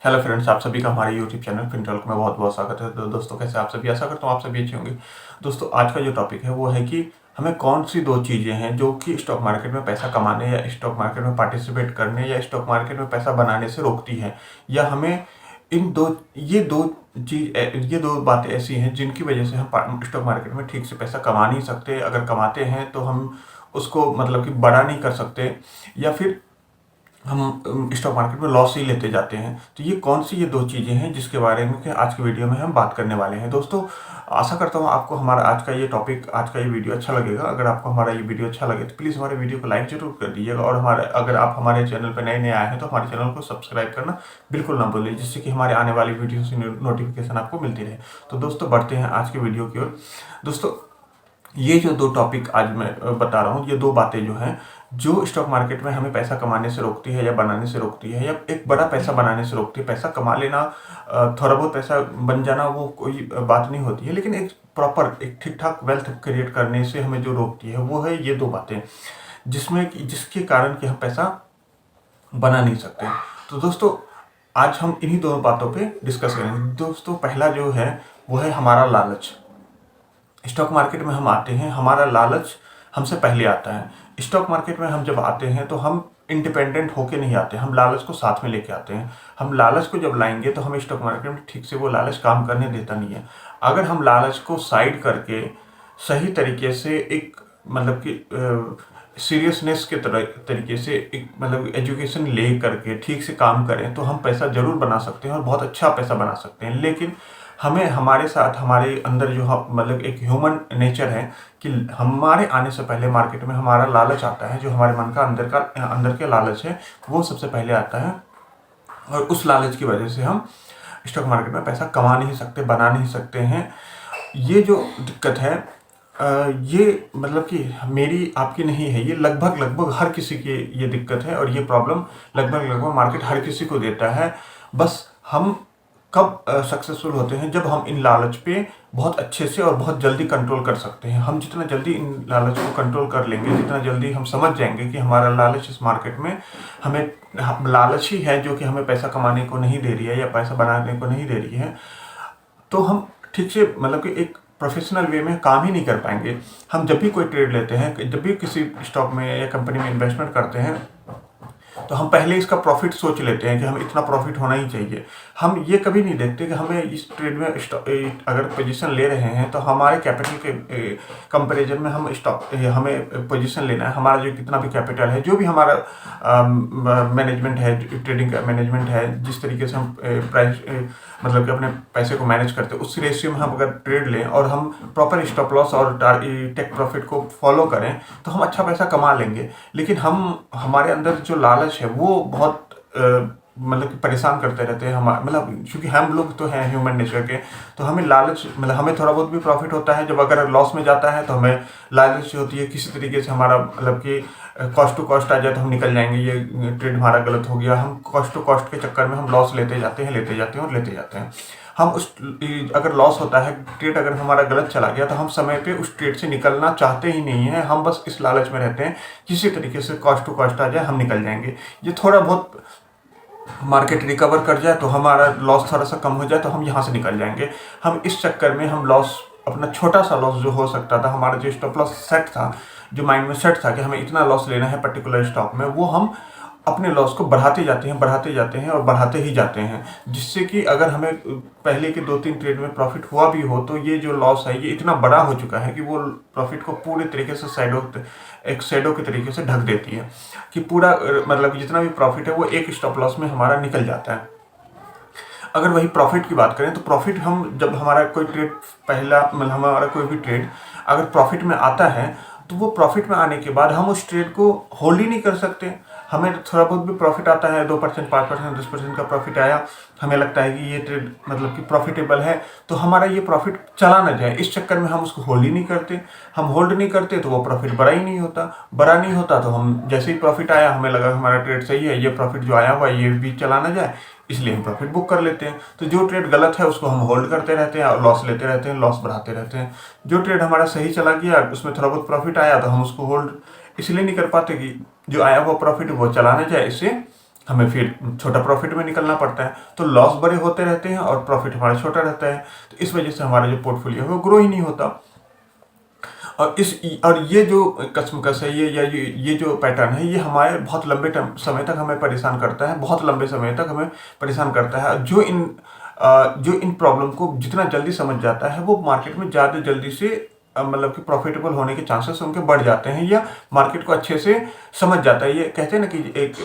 Hello friends, आप सभी का हमारे यूट्यूब चैनल फिनटॉक में बहुत बहुत स्वागत है। तो दोस्तों, कैसे आप सभी? आशा करता हूँ आप सभी अच्छे होंगे। दोस्तों, आज का जो टॉपिक है वो है कि हमें कौन सी दो चीज़ें हैं जो कि स्टॉक मार्केट में पैसा कमाने या स्टॉक मार्केट में पार्टिसिपेट करने या स्टॉक मार्केट में पैसा बनाने से रोकती हैं, या हमें इन दो ये दो बातें ऐसी हैं जिनकी वजह से हम स्टॉक मार्केट में ठीक से पैसा कमा नहीं सकते। अगर कमाते हैं तो हम उसको मतलब कि बड़ा नहीं कर सकते, या फिर हम स्टॉक मार्केट में लॉस ही लेते जाते हैं। तो ये कौन सी ये दो चीज़ें हैं जिसके बारे में कि आज की वीडियो में हम बात करने वाले हैं। दोस्तों, आशा करता हूँ आपको हमारा आज का ये टॉपिक, आज का ये वीडियो अच्छा लगेगा। अगर आपको हमारा ये वीडियो अच्छा लगे तो प्लीज़ हमारे वीडियो को लाइक जरूर कर दीजिएगा, और अगर आप हमारे चैनल पर नए आए हैं तो हमारे चैनल को सब्सक्राइब करना बिल्कुल ना भूलिए, जिससे कि हमारे आने वाली वीडियो की नोटिफिकेशन आपको मिलती रहे। तो दोस्तों, बढ़ते हैं आज की वीडियो की ओर। दोस्तों, ये जो दो टॉपिक आज मैं बता रहा हूँ, ये दो बातें जो हैं जो स्टॉक मार्केट में हमें पैसा कमाने से रोकती है या बनाने से रोकती है, या एक बड़ा पैसा बनाने से रोकती है। पैसा कमा लेना, थोड़ा बहुत पैसा बन जाना वो कोई बात नहीं होती है, लेकिन एक प्रॉपर एक ठीक ठाक वेल्थ क्रिएट करने से हमें जो रोकती है वो है ये दो बातें, जिसके कारण कि हम पैसा बना नहीं सकते। तो दोस्तों, आज हम इन्हीं दोनों बातों पे डिस्कस करेंगे। दोस्तों, पहला जो है वो है हमारा लालच। स्टॉक मार्केट में हम आते हैं, हमारा लालच हमसे पहले आता है। स्टॉक मार्केट में हम जब आते हैं तो हम इंडिपेंडेंट होके नहीं आते, हम लालच को साथ में लेके आते हैं। हम लालच को जब लाएंगे तो हमें स्टॉक मार्केट में ठीक से वो लालच काम करने देता नहीं है। अगर हम लालच को साइड करके सही तरीके से एक मतलब कि सीरियसनेस के तरीके से एक मतलब एजुकेशन ले करके ठीक से काम करें तो हम पैसा जरूर बना सकते हैं और बहुत अच्छा पैसा बना सकते हैं। लेकिन हमें हमारे साथ हमारे अंदर जो मतलब एक ह्यूमन नेचर है कि हमारे आने से पहले मार्केट में हमारा लालच आता है, जो हमारे मन का अंदर के लालच है वो सबसे पहले आता है, और उस लालच की वजह से हम स्टॉक मार्केट में पैसा कमा नहीं सकते, बना नहीं सकते हैं। ये जो दिक्कत है, ये मतलब कि मेरी आपकी नहीं है, ये लगभग हर किसी की ये दिक्कत है, और ये प्रॉब्लम लगभग मार्केट हर किसी को देता है। बस हम कब सक्सेसफुल होते हैं? जब हम इन लालच पे बहुत अच्छे से और बहुत जल्दी कंट्रोल कर सकते हैं। हम जितना जल्दी इन लालच को कंट्रोल कर लेंगे, जितना जल्दी हम समझ जाएंगे कि हमारा लालच इस मार्केट में लालच ही है जो कि हमें पैसा कमाने को नहीं दे रही है या पैसा बनाने को नहीं दे रही है, तो हम ठीक से मतलब कि एक प्रोफेशनल वे में काम ही नहीं कर पाएंगे। हम जब भी कोई ट्रेड लेते हैं, जब भी किसी स्टॉक में या कंपनी में इन्वेस्टमेंट करते हैं, तो हम पहले इसका प्रॉफिट सोच लेते हैं कि हमें इतना प्रॉफिट होना ही चाहिए। हम ये कभी नहीं देखते कि हमें इस ट्रेड में अगर पोजीशन ले रहे हैं तो हमारे कैपिटल के कंपैरिजन में हमें पोजीशन लेना है। हमारा जो कितना भी कैपिटल है, जो भी हमारा मैनेजमेंट है, ट्रेडिंग का मैनेजमेंट है, जिस तरीके से हम प्राइस मतलब कि अपने पैसे को मैनेज करते हैं, उस रेशियो में हम अगर ट्रेड लें और हम प्रॉपर स्टॉप लॉस और टेक प्रॉफिट को फॉलो करें तो हम अच्छा पैसा कमा लेंगे। लेकिन हमारे अंदर जो लालच है वो बहुत मतलब कि परेशान करते रहते हैं। हम मतलब क्योंकि हम लोग तो हैं ह्यूमन नेचर के, तो हमें लालच मतलब हमें थोड़ा बहुत भी प्रॉफिट होता है। जब अगर लॉस में जाता है तो हमें लालच होती है किसी तरीके से हमारा मतलब कि कॉस्ट टू कॉस्ट आ जाए तो हम निकल जाएंगे, ये ट्रेड हमारा गलत हो गया। हम कॉस्ट टू कॉस्ट के चक्कर में हम लॉस लेते जाते हैं। हम उस अगर लॉस होता है, ट्रेड अगर हमारा गलत चला गया तो हम समय पे उस ट्रेड से निकलना चाहते ही नहीं है। हम बस इस लालच में रहते हैं किसी तरीके से कॉस्ट टू कॉस्ट आ जाए हम निकल जाएंगे। ये थोड़ा बहुत मार्केट रिकवर कर जाए तो हमारा लॉस थोड़ा सा कम हो जाए तो हम यहाँ से निकल जाएंगे। हम इस चक्कर में हम लॉस, अपना छोटा सा लॉस जो हो सकता था, हमारा जो स्टॉप लॉस सेट था, जो माइंड में सेट था कि हमें इतना लॉस लेना है पर्टिकुलर स्टॉक में, वो हम अपने लॉस को बढ़ाते जाते हैं और बढ़ाते ही जाते हैं। जिससे कि अगर हमें पहले के 2-3 ट्रेड में प्रॉफिट हुआ भी हो तो ये जो लॉस है ये इतना बड़ा हो चुका है कि वो प्रॉफिट को पूरे तरीके से एक शैडो के तरीके से ढक देती है, कि पूरा मतलब जितना भी प्रॉफिट है वो एक स्टॉप लॉस में हमारा निकल जाता है। अगर वही प्रॉफिट की बात करें तो प्रॉफिट हम जब हमारा कोई ट्रेड मतलब हमारा कोई भी ट्रेड अगर प्रॉफिट में आता है तो वो प्रॉफिट में आने के बाद हम उस ट्रेड को होल्ड ही नहीं कर सकते। हमें थोड़ा बहुत भी प्रॉफिट आता है, 2%, 5%, 10% का प्रॉफिट आया, हमें लगता है कि ये ट्रेड मतलब कि प्रॉफिटेबल है, तो हमारा ये प्रॉफिट चला ना जाए, इस चक्कर में हम उसको होल्ड ही नहीं करते। हम होल्ड नहीं करते तो वो प्रॉफिट बड़ा नहीं होता तो हम जैसे ही प्रॉफिट आया हमें लगा हमारा ट्रेड सही है, ये प्रॉफिट जो आया हुआ है ये भी चला ना जाए, इसलिए हम प्रॉफिट बुक कर लेते हैं। तो जो ट्रेड गलत है उसको हम होल्ड करते रहते हैं और लॉस लेते रहते हैं, लॉस बढ़ाते रहते हैं। जो ट्रेड हमारा सही चला गया, उसमें थोड़ा बहुत प्रॉफिट आया तो हम उसको होल्ड इसलिए नहीं कर पाते कि जो आया हुआ प्रॉफिट वो चला ना जाए, इससे हमें फिर छोटा प्रॉफिट में निकलना पड़ता है। तो लॉस बड़े होते रहते हैं और प्रॉफिट हमारा छोटा रहता है। तो इस वजह से हमारा जो पोर्टफोलियो है वो ग्रो ही नहीं होता। और ये जो कशमकश है, ये जो पैटर्न है, ये हमारे बहुत लंबे समय तक हमें परेशान करता है, बहुत लंबे समय तक हमें परेशान करता है। जो इन प्रॉब्लम को जितना जल्दी समझ जाता है वो मार्केट में ज़्यादा जल्दी से मतलब कि प्रॉफिटेबल होने के चांसेस उनके बढ़ जाते हैं, या मार्केट को अच्छे से समझ जाता है। ये कहते हैं ना कि एक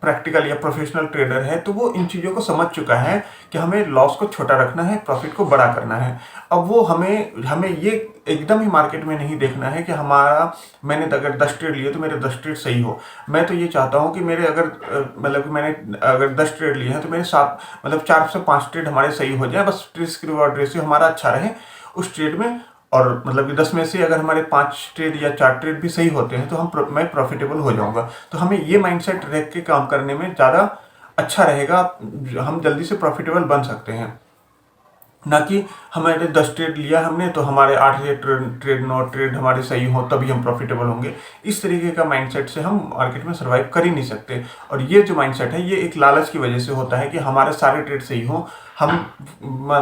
प्रैक्टिकल या प्रोफेशनल ट्रेडर है तो वो इन चीज़ों को समझ चुका है कि हमें लॉस को छोटा रखना है, प्रॉफिट को बड़ा करना है। अब वो हमें हमें ये एकदम ही मार्केट में नहीं देखना है कि मैंने अगर 10 ट्रेड लिए तो मेरे 10 ट्रेड सही हो। मैं तो ये चाहता हूँ कि मेरे मतलब कि मैंने अगर 10 ट्रेड लिए हैं तो मेरे 7 मतलब 4 से 5 ट्रेड हमारे सही हो जाए, बस रिस्क रिवॉर्ड रेशियो हमारा अच्छा रहे उस ट्रेड में। और मतलब कि 10 में से अगर हमारे 5 ट्रेड या 4 ट्रेड भी सही होते हैं तो मैं प्रॉफिटेबल हो जाऊंगा। तो हमें ये माइंडसेट रख के काम करने में ज़्यादा अच्छा रहेगा, हम जल्दी से प्रॉफिटेबल बन सकते हैं। ना कि हमारे 10 ट्रेड लिया हमने तो हमारे 8 ट्रेड 9 ट्रेड हमारे सही हो तभी हम प्रॉफिटेबल होंगे। इस तरीके का माइंडसेट से हम मार्केट में सर्वाइव कर ही नहीं सकते। और ये जो माइंडसेट है ये एक लालच की वजह से होता है कि हमारे सारे ट्रेड सही हो, हम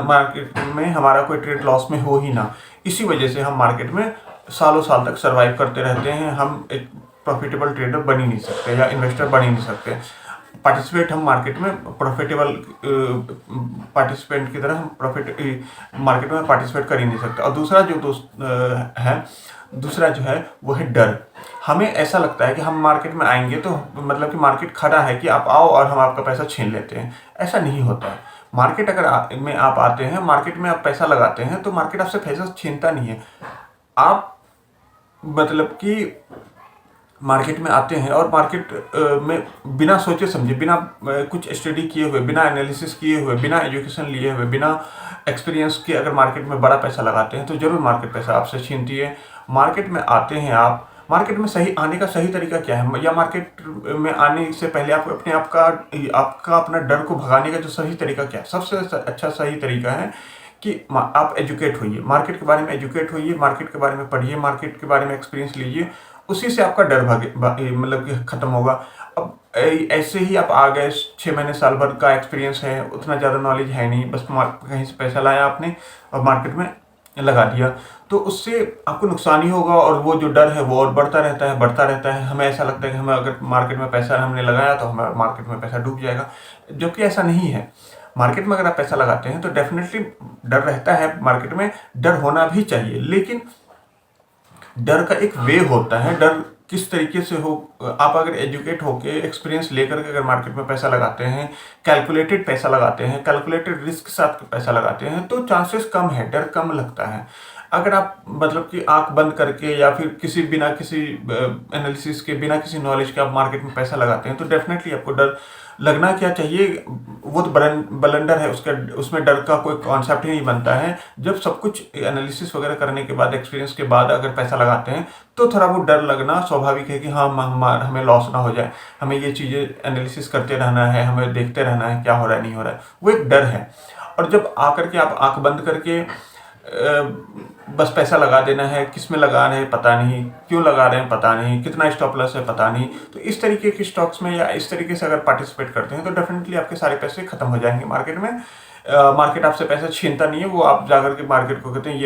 मार्केट में हमारा कोई ट्रेड लॉस में हो ही ना। इसी वजह से हम मार्केट में सालों साल तक सर्वाइव करते रहते हैं। हम एक प्रॉफिटेबल ट्रेडर बन ही नहीं सकते या इन्वेस्टर बन ही नहीं सकते। पार्टिसिपेट हम मार्केट में प्रॉफिटेबल पार्टिसिपेंट की तरह हम मार्केट में पार्टिसिपेट कर ही नहीं सकते। और दूसरा जो है वो है डर। हमें ऐसा लगता है कि हम मार्केट में आएंगे तो मतलब कि मार्केट खड़ा है कि आप आओ और हम आपका पैसा छीन लेते हैं। ऐसा नहीं होता है। मार्केट में आप आते हैं, मार्केट में आप पैसा लगाते हैं तो मार्केट आपसे पैसा छीनता नहीं है। आप मतलब कि मार्केट में आते हैं और मार्केट में बिना सोचे समझे, बिना कुछ स्टडी किए हुए, बिना एनालिसिस किए हुए, बिना एजुकेशन लिए हुए, बिना एक्सपीरियंस के अगर मार्केट में बड़ा पैसा लगाते हैं तो जरूर मार्केट पैसा आपसे छीनती है। मार्केट में आते हैं आप, मार्केट में सही आने का सही तरीका क्या है, या मार्केट में आने से पहले आप अपने आपका अपना डर को भगाने का जो सही तरीका क्या है? सबसे अच्छा सही तरीका है कि आप एजुकेट होइए, मार्केट के बारे में एजुकेट होइए, मार्केट के बारे में पढ़िए, मार्केट के बारे में एक्सपीरियंस लीजिए। उसी से आपका डर मतलब कि खत्म होगा। अब ऐसे ही आप आ गए, 6 महीने साल भर का एक्सपीरियंस है, उतना ज़्यादा नॉलेज है नहीं, बस कहीं से पैसा लाया आपने और मार्केट में लगा दिया, तो उससे आपको नुकसान ही होगा। और वो जो डर है वो और बढ़ता रहता है। हमें ऐसा लगता है कि हमें अगर मार्केट में पैसा हमने लगाया तो हमारा मार्केट में पैसा डूब जाएगा, जबकि ऐसा नहीं है। मार्केट में अगर आप पैसा लगाते हैं तो डेफिनेटली डर रहता है, मार्केट में डर होना भी चाहिए, लेकिन डर का एक वे होता है। डर किस तरीके से हो, आप अगर एजुकेट होके एक्सपीरियंस लेकर के अगर मार्केट में पैसा लगाते हैं, कैलकुलेटेड पैसा लगाते हैं, कैलकुलेटेड रिस्क के साथ पैसा लगाते हैं तो चांसेस कम है, डर कम लगता है। अगर आप मतलब कि आंख बंद करके या फिर बिना किसी एनालिसिस के, बिना किसी नॉलेज के आप मार्केट में पैसा लगाते हैं तो डेफिनेटली आपको डर लगना क्या चाहिए, वो तो बलंडर है। उसमें डर का कोई कॉन्सेप्ट ही नहीं बनता है। जब सब कुछ एनालिसिस वगैरह करने के बाद, एक्सपीरियंस के बाद अगर पैसा लगाते हैं तो थोड़ा वो डर लगना स्वाभाविक है कि हाँ हमें लॉस ना हो जाए, हमें ये चीज़ें एनालिसिस करते रहना है, हमें देखते रहना है क्या हो रहा है नहीं हो रहा है, वो एक डर है। और जब आकर के आप आंख बंद करके बस पैसा लगा देना है, किस में लगा रहे हैं पता नहीं, क्यों लगा रहे हैं पता नहीं, कितना स्टॉप लॉस है पता नहीं, तो इस तरीके के स्टॉक्स में या इस तरीके से अगर पार्टिसिपेट करते हैं तो डेफिनेटली आपके सारे पैसे खत्म हो जाएंगे मार्केट में। मार्केट आपसे पैसा छीनता नहीं है, वो आप जाकर के मार्केट को कहते हैं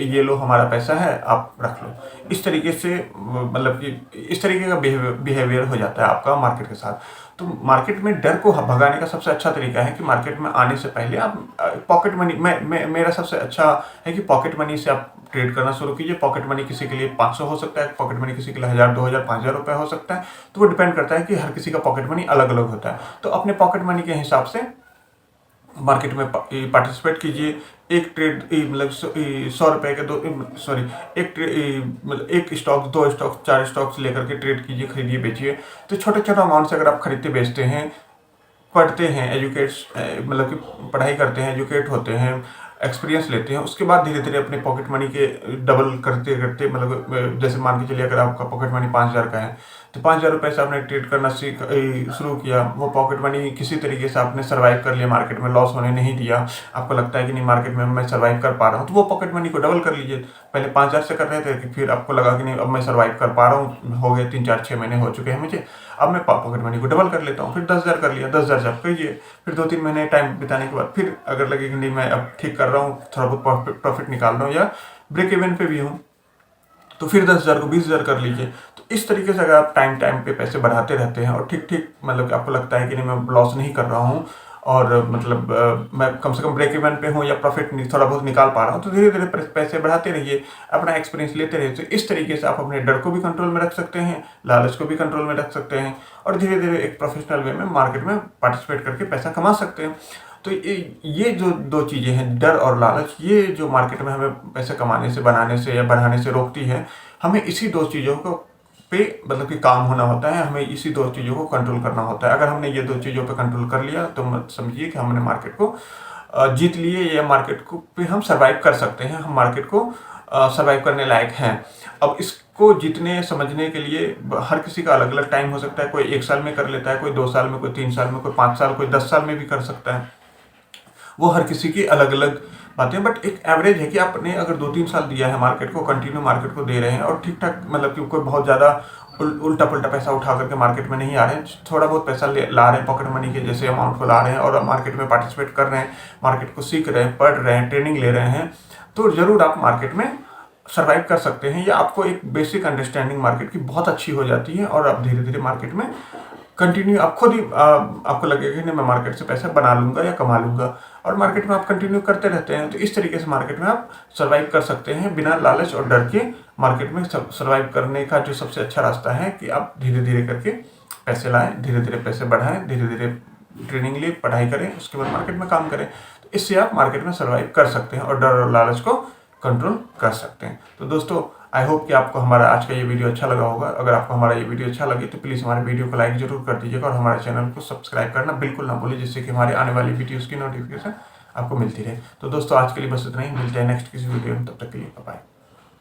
ये लो हमारा पैसा है, आप रख लो। इस तरीके से मतलब कि इस तरीके का बिहेवियर हो जाता है आपका मार्केट के साथ। तो मार्केट में डर को भगाने का सबसे अच्छा तरीका है कि मार्केट में आने से पहले आप पॉकेट मनी, मेरा सबसे अच्छा है कि पॉकेट मनी से आप ट्रेड करना शुरू कीजिए। पॉकेट मनी किसी के लिए 500 हो सकता है, पॉकेट मनी किसी के लिए 1000, 2000, 5000 रुपये हो सकता है। तो वो डिपेंड करता है कि हर किसी का पॉकेट मनी अलग अलग होता है। तो अपने पॉकेट मनी के हिसाब से मार्केट में पार्टिसिपेट कीजिए। एक ट्रेड मतलब 100 रुपये के एक स्टॉक, 2 स्टॉक, 4 स्टॉक्स लेकर के ट्रेड कीजिए, खरीदिए बेचिए। तो छोटे छोटे अमाउंट से अगर आप खरीदते बेचते हैं, पढ़ते हैं, मतलब कि पढ़ाई करते हैं, एजुकेट होते हैं, एक्सपीरियंस लेते हैं, उसके बाद धीरे धीरे अपने पॉकेट मनी के डबल करते करते, मतलब जैसे मान के चलिए अगर आपका पॉकेट मनी 5000 का है तो 5,000 रुपये से आपने ट्रेड करना शुरू किया, वो पॉकेट मनी किसी तरीके से आपने सर्वाइव कर लिया, मार्केट में लॉस होने नहीं दिया, आपको लगता है कि नहीं मार्केट में मैं सर्वाइव कर पा रहा हूँ, तो वो पॉकेट मनी को डबल कर लीजिए। पहले 5,000 से कर रहे थे कि फिर आपको लगा कि नहीं अब मैं सर्वाइव कर पा रहा हूँ, हो गए 3, 4, 6 महीने हो चुके हैं मुझे, अब मैं पॉकेट मनी को डबल कर लेता हूँ। फिर 10,000 कर लिया, 10,000 जब कीजिए, फिर 2-3 महीने टाइम बिताने के बाद फिर अगर लगे कि नहीं मैं अब ठीक कर रहा हूँ, थोड़ा बहुत प्रॉफिट निकाल रहा हूँ या ब्रेक इवन पे भी हूँ, तो फिर 10,000 को 20,000 कर लीजिए। तो इस तरीके से अगर आप टाइम टाइम पे पैसे बढ़ाते रहते हैं और ठीक ठीक मतलब आपको लगता है कि नहीं मैं लॉस नहीं कर रहा हूँ और मतलब मैं कम से कम ब्रेक इवन पे हूँ या प्रॉफिट थोड़ा बहुत निकाल पा रहा हूँ, तो धीरे धीरे पैसे बढ़ाते रहिए, अपना एक्सपीरियंस लेते रहिए। तो इस तरीके से आप अपने डर को भी कंट्रोल में रख सकते हैं, लालच को भी कंट्रोल में रख सकते हैं और धीरे धीरे एक प्रोफेशनल वे में मार्केट में पार्टिसिपेट करके पैसा कमा सकते हैं। तो ये जो दो चीज़ें हैं, डर और लालच, ये जो मार्केट में हमें पैसे कमाने से, बनाने से या बढ़ाने से रोकती है, हमें इसी दो चीज़ों को पे मतलब कि काम होना होता है, हमें इसी दो चीज़ों को कंट्रोल करना होता है। अगर हमने ये दो चीज़ों पे कंट्रोल कर लिया तो मत समझिए कि हमने मार्केट को जीत लिए या मार्केट को पे हम सर्वाइव कर सकते हैं, हम मार्केट को सर्वाइव करने लायक हैं। अब इसको जीतने समझने के लिए हर किसी का अलग अलग टाइम हो सकता है, कोई 1 साल में कर लेता है, कोई 2 साल में, कोई 3 साल में, कोई 5 साल, कोई 10 साल में भी कर सकता है, वो हर किसी की अलग अलग बातें। बट एक एवरेज है कि आपने अगर 2-3 साल दिया है मार्केट को, कंटिन्यू मार्केट को दे रहे हैं और ठीक ठाक मतलब कि कोई बहुत ज़्यादा उल्टा पुल्टा पैसा उठा करके मार्केट में नहीं आ रहे हैं, थोड़ा बहुत पैसा ला रहे हैं, पॉकेट मनी के जैसे अमाउंट को ला रहे हैं और मार्केट में पार्टिसिपेट कर रहे हैं, मार्केट को सीख रहे हैं, पढ़ रहे हैं, ट्रेनिंग ले रहे हैं, तो ज़रूर आप मार्केट में सर्वाइव कर सकते हैं या आपको एक बेसिक अंडरस्टैंडिंग मार्केट की बहुत अच्छी हो जाती है और आप धीरे धीरे मार्केट में कंटिन्यू, आप खुद ही आपको लगेगा कि नहीं मैं मार्केट से पैसा बना लूंगा या कमा लूंगा, और मार्केट में आप कंटिन्यू करते रहते हैं। तो इस तरीके से मार्केट में आप सर्वाइव कर सकते हैं बिना लालच और डर के। मार्केट में सर्वाइव करने का जो सबसे अच्छा रास्ता है कि आप धीरे धीरे करके पैसे लाएं, धीरे धीरे पैसे बढ़ाएं, धीरे धीरे ट्रेनिंग लें, पढ़ाई करें, उसके बाद मार्केट में काम करें। तो इससे आप मार्केट में सर्वाइव कर सकते हैं और डर और लालच को कंट्रोल कर सकते हैं। तो दोस्तों, आई होप कि आपको हमारा आज का ये वीडियो अच्छा लगा होगा। अगर आपको हमारा ये वीडियो अच्छा लगे तो प्लीज़ हमारे वीडियो को लाइक जरूर कर दीजिएगा और हमारे चैनल को सब्सक्राइब करना बिल्कुल ना भूलिए, जिससे कि हमारे आने वाली वीडियोज़ की नोटिफिकेशन आपको मिलती रहे। तो दोस्तों, आज के लिए बस इतना ही, मिलते हैं नेक्स्ट किसी वीडियो में, तब तक के लिए बाय।